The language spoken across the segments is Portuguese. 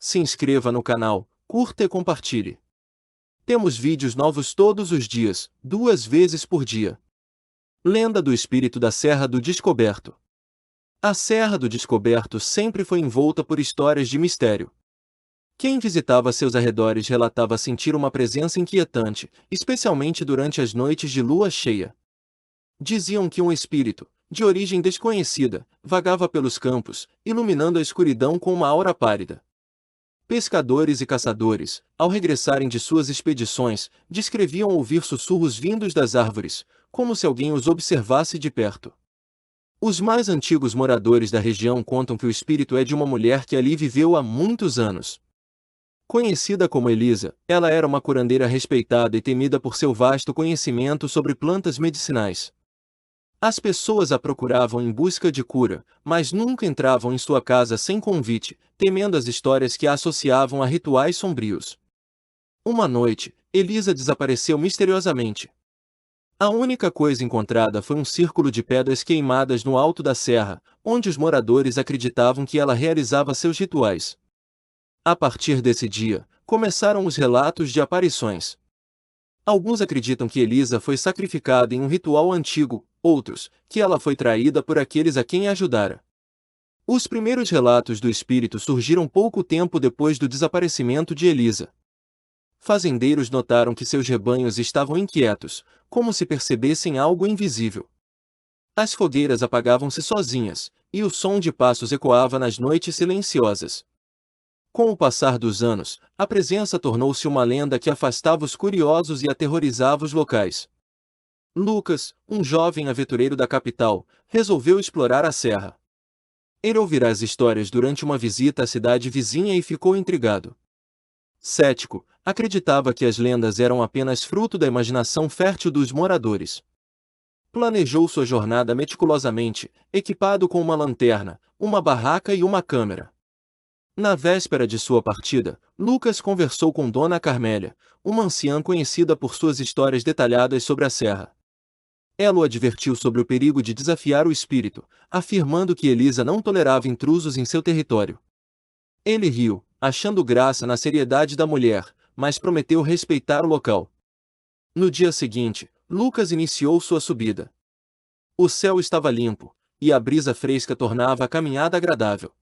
se inscreva no canal, curta e compartilhe. Temos vídeos novos todos os dias, 2 vezes por dia. Lenda do espírito da Serra do Descoberto. A Serra do Descoberto sempre foi envolta por histórias de mistério. Quem visitava seus arredores relatava sentir uma presença inquietante, especialmente durante as noites de lua cheia. Diziam que um espírito, de origem desconhecida, vagava pelos campos, iluminando a escuridão com uma aura pálida. Pescadores e caçadores, ao regressarem de suas expedições, descreviam ouvir sussurros vindos das árvores, como se alguém os observasse de perto. Os mais antigos moradores da região contam que o espírito é de uma mulher que ali viveu há muitos anos. Conhecida como Elisa, ela era uma curandeira respeitada e temida por seu vasto conhecimento sobre plantas medicinais. As pessoas a procuravam em busca de cura, mas nunca entravam em sua casa sem convite, temendo as histórias que a associavam a rituais sombrios. Uma noite, Elisa desapareceu misteriosamente. A única coisa encontrada foi um círculo de pedras queimadas no alto da serra, onde os moradores acreditavam que ela realizava seus rituais. A partir desse dia, começaram os relatos de aparições. Alguns acreditam que Elisa foi sacrificada em um ritual antigo, outros, que ela foi traída por aqueles a quem ajudara. Os primeiros relatos do espírito surgiram pouco tempo depois do desaparecimento de Elisa. Fazendeiros notaram que seus rebanhos estavam inquietos, como se percebessem algo invisível. As fogueiras apagavam-se sozinhas, e o som de passos ecoava nas noites silenciosas. Com o passar dos anos, a presença tornou-se uma lenda que afastava os curiosos e aterrorizava os locais. Lucas, um jovem aventureiro da capital, resolveu explorar a serra. Ele ouvirá as histórias durante uma visita à cidade vizinha e ficou intrigado. Cético, acreditava que as lendas eram apenas fruto da imaginação fértil dos moradores. Planejou sua jornada meticulosamente, equipado com uma lanterna, uma barraca e uma câmera. Na véspera de sua partida, Lucas conversou com Dona Carmélia, uma anciã conhecida por suas histórias detalhadas sobre a serra. Ela o advertiu sobre o perigo de desafiar o espírito, afirmando que Elisa não tolerava intrusos em seu território. Ele riu, achando graça na seriedade da mulher, mas prometeu respeitar o local. No dia seguinte, Lucas iniciou sua subida. O céu estava limpo, e a brisa fresca tornava a caminhada agradável.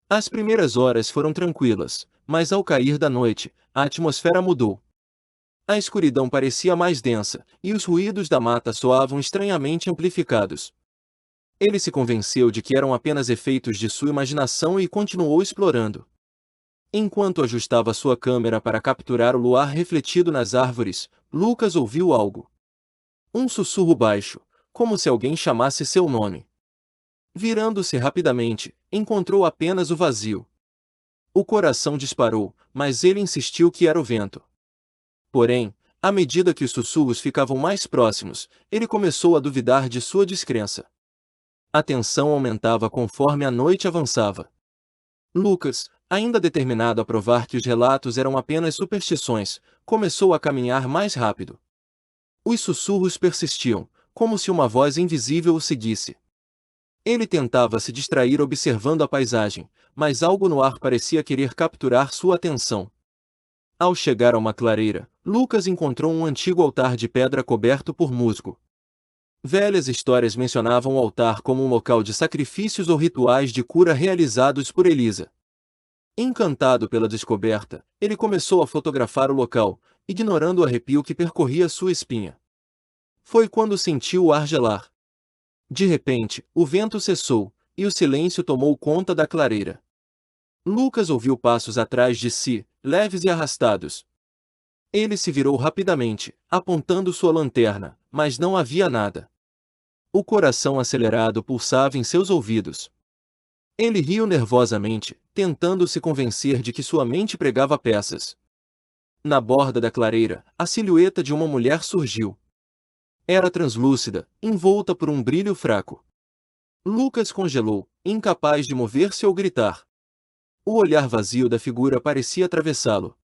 As primeiras horas foram tranquilas, mas ao cair da noite, a atmosfera mudou. A escuridão parecia mais densa, e os ruídos da mata soavam estranhamente amplificados. Ele se convenceu de que eram apenas efeitos de sua imaginação e continuou explorando. Enquanto ajustava sua câmera para capturar o luar refletido nas árvores, Lucas ouviu algo. Um sussurro baixo, como se alguém chamasse seu nome. Virando-se rapidamente, encontrou apenas o vazio. O coração disparou, mas ele insistiu que era o vento. Porém, à medida que os sussurros ficavam mais próximos, ele começou a duvidar de sua descrença. A tensão aumentava conforme a noite avançava. Lucas, ainda determinado a provar que os relatos eram apenas superstições, começou a caminhar mais rápido. Os sussurros persistiam, como se uma voz invisível o seguisse. Ele tentava se distrair observando a paisagem, mas algo no ar parecia querer capturar sua atenção. Ao chegar a uma clareira, Lucas encontrou um antigo altar de pedra coberto por musgo. Velhas histórias mencionavam o altar como um local de sacrifícios ou rituais de cura realizados por Elisa. Encantado pela descoberta, ele começou a fotografar o local, ignorando o arrepio que percorria sua espinha. Foi quando sentiu o ar gelar. De repente, o vento cessou, e o silêncio tomou conta da clareira. Lucas ouviu passos atrás de si, leves e arrastados. Ele se virou rapidamente, apontando sua lanterna, mas não havia nada. O coração acelerado pulsava em seus ouvidos. Ele riu nervosamente, tentando se convencer de que sua mente pregava peças. Na borda da clareira, a silhueta de uma mulher surgiu. Era translúcida, envolta por um brilho fraco. Lucas congelou, incapaz de mover-se ou gritar. O olhar vazio da figura parecia atravessá-lo.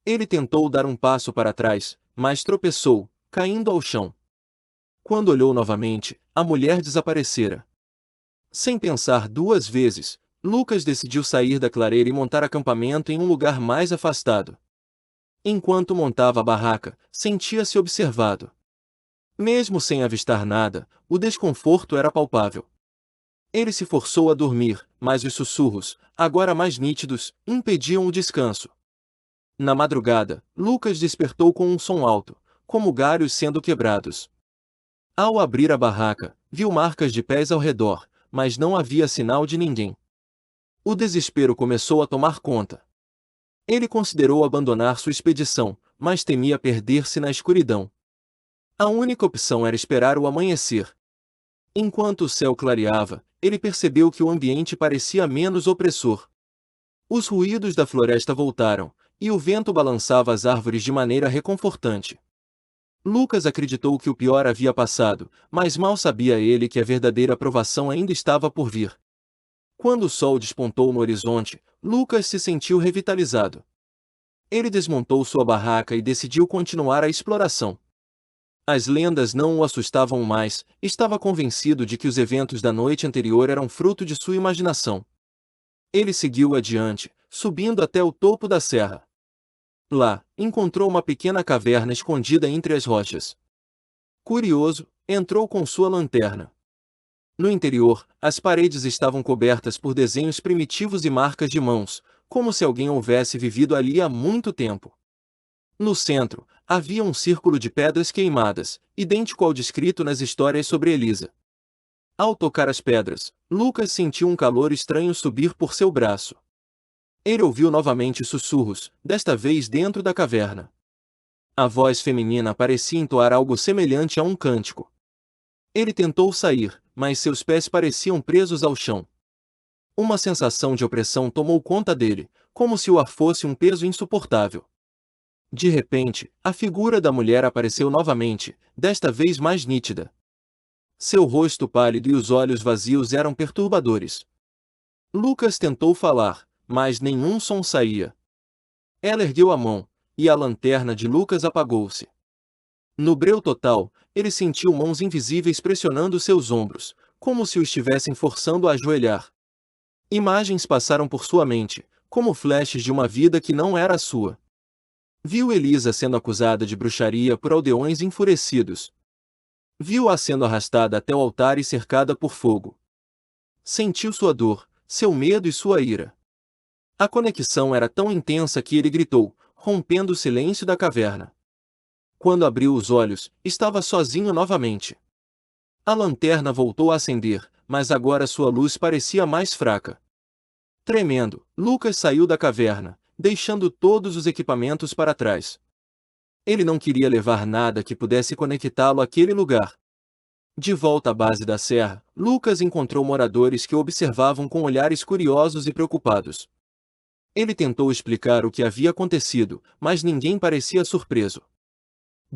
Ele tentou dar um passo para trás, mas tropeçou, caindo ao chão. Quando olhou novamente, a mulher desaparecera. Sem pensar 2 vezes, Lucas decidiu sair da clareira e montar acampamento em um lugar mais afastado. Enquanto montava a barraca, sentia-se observado. Mesmo sem avistar nada, o desconforto era palpável. Ele se forçou a dormir, mas os sussurros, agora mais nítidos, impediam o descanso. Na madrugada, Lucas despertou com um som alto, como galhos sendo quebrados. Ao abrir a barraca, viu marcas de pés ao redor, mas não havia sinal de ninguém. O desespero começou a tomar conta. Ele considerou abandonar sua expedição, mas temia perder-se na escuridão. A única opção era esperar o amanhecer. Enquanto o céu clareava, ele percebeu que o ambiente parecia menos opressor. Os ruídos da floresta voltaram, e o vento balançava as árvores de maneira reconfortante. Lucas acreditou que o pior havia passado, mas mal sabia ele que a verdadeira provação ainda estava por vir. Quando o sol despontou no horizonte, Lucas se sentiu revitalizado. Ele desmontou sua barraca e decidiu continuar a exploração. As lendas não o assustavam mais, estava convencido de que os eventos da noite anterior eram fruto de sua imaginação. Ele seguiu adiante, subindo até o topo da serra. Lá, encontrou uma pequena caverna escondida entre as rochas. Curioso, entrou com sua lanterna. No interior, as paredes estavam cobertas por desenhos primitivos e marcas de mãos, como se alguém houvesse vivido ali há muito tempo. No centro, havia um círculo de pedras queimadas, idêntico ao descrito nas histórias sobre Elisa. Ao tocar as pedras, Lucas sentiu um calor estranho subir por seu braço. Ele ouviu novamente sussurros, desta vez dentro da caverna. A voz feminina parecia entoar algo semelhante a um cântico. Ele tentou sair, mas seus pés pareciam presos ao chão. Uma sensação de opressão tomou conta dele, como se o ar fosse um peso insuportável. De repente, a figura da mulher apareceu novamente, desta vez mais nítida. Seu rosto pálido e os olhos vazios eram perturbadores. Lucas tentou falar, mas nenhum som saía. Ela ergueu a mão, e a lanterna de Lucas apagou-se. No breu total, ele sentiu mãos invisíveis pressionando seus ombros, como se o estivessem forçando a ajoelhar. Imagens passaram por sua mente, como flashes de uma vida que não era a sua. Viu Elisa sendo acusada de bruxaria por aldeões enfurecidos. Viu-a sendo arrastada até o altar e cercada por fogo. Sentiu sua dor, seu medo e sua ira. A conexão era tão intensa que ele gritou, rompendo o silêncio da caverna. Quando abriu os olhos, estava sozinho novamente. A lanterna voltou a acender, mas agora sua luz parecia mais fraca. Tremendo, Lucas saiu da caverna, deixando todos os equipamentos para trás. Ele não queria levar nada que pudesse conectá-lo àquele lugar. De volta à base da serra, Lucas encontrou moradores que o observavam com olhares curiosos e preocupados. Ele tentou explicar o que havia acontecido, mas ninguém parecia surpreso.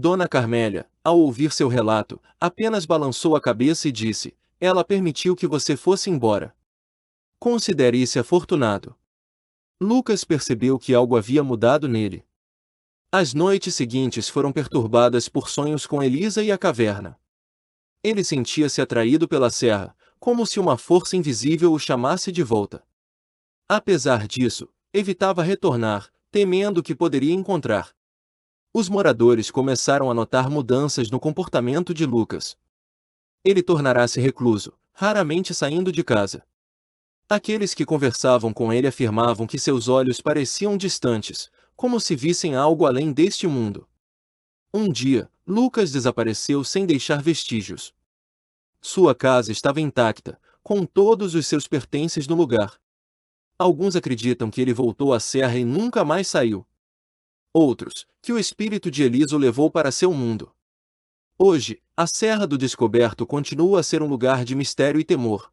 Dona Carmélia, ao ouvir seu relato, apenas balançou a cabeça e disse: "Ela permitiu que você fosse embora. Considere-se afortunado." Lucas percebeu que algo havia mudado nele. As noites seguintes foram perturbadas por sonhos com Elisa e a caverna. Ele sentia-se atraído pela serra, como se uma força invisível o chamasse de volta. Apesar disso, evitava retornar, temendo o que poderia encontrar. Os moradores começaram a notar mudanças no comportamento de Lucas. Ele tornara-se recluso, raramente saindo de casa. Aqueles que conversavam com ele afirmavam que seus olhos pareciam distantes, como se vissem algo além deste mundo. Um dia, Lucas desapareceu sem deixar vestígios. Sua casa estava intacta, com todos os seus pertences no lugar. Alguns acreditam que ele voltou à serra e nunca mais saiu. Outros, que o espírito de Elisa o levou para seu mundo. Hoje, a Serra do Descoberto continua a ser um lugar de mistério e temor.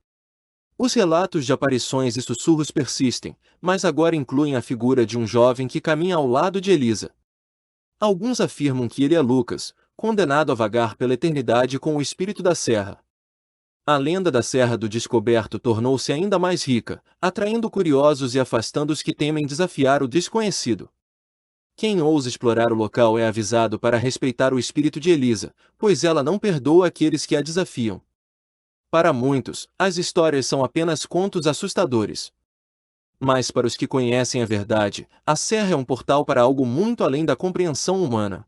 Os relatos de aparições e sussurros persistem, mas agora incluem a figura de um jovem que caminha ao lado de Elisa. Alguns afirmam que ele é Lucas, condenado a vagar pela eternidade com o espírito da serra. A lenda da Serra do Descoberto tornou-se ainda mais rica, atraindo curiosos e afastando os que temem desafiar o desconhecido. Quem ousa explorar o local é avisado para respeitar o espírito de Elisa, pois ela não perdoa aqueles que a desafiam. Para muitos, as histórias são apenas contos assustadores. Mas para os que conhecem a verdade, a serra é um portal para algo muito além da compreensão humana.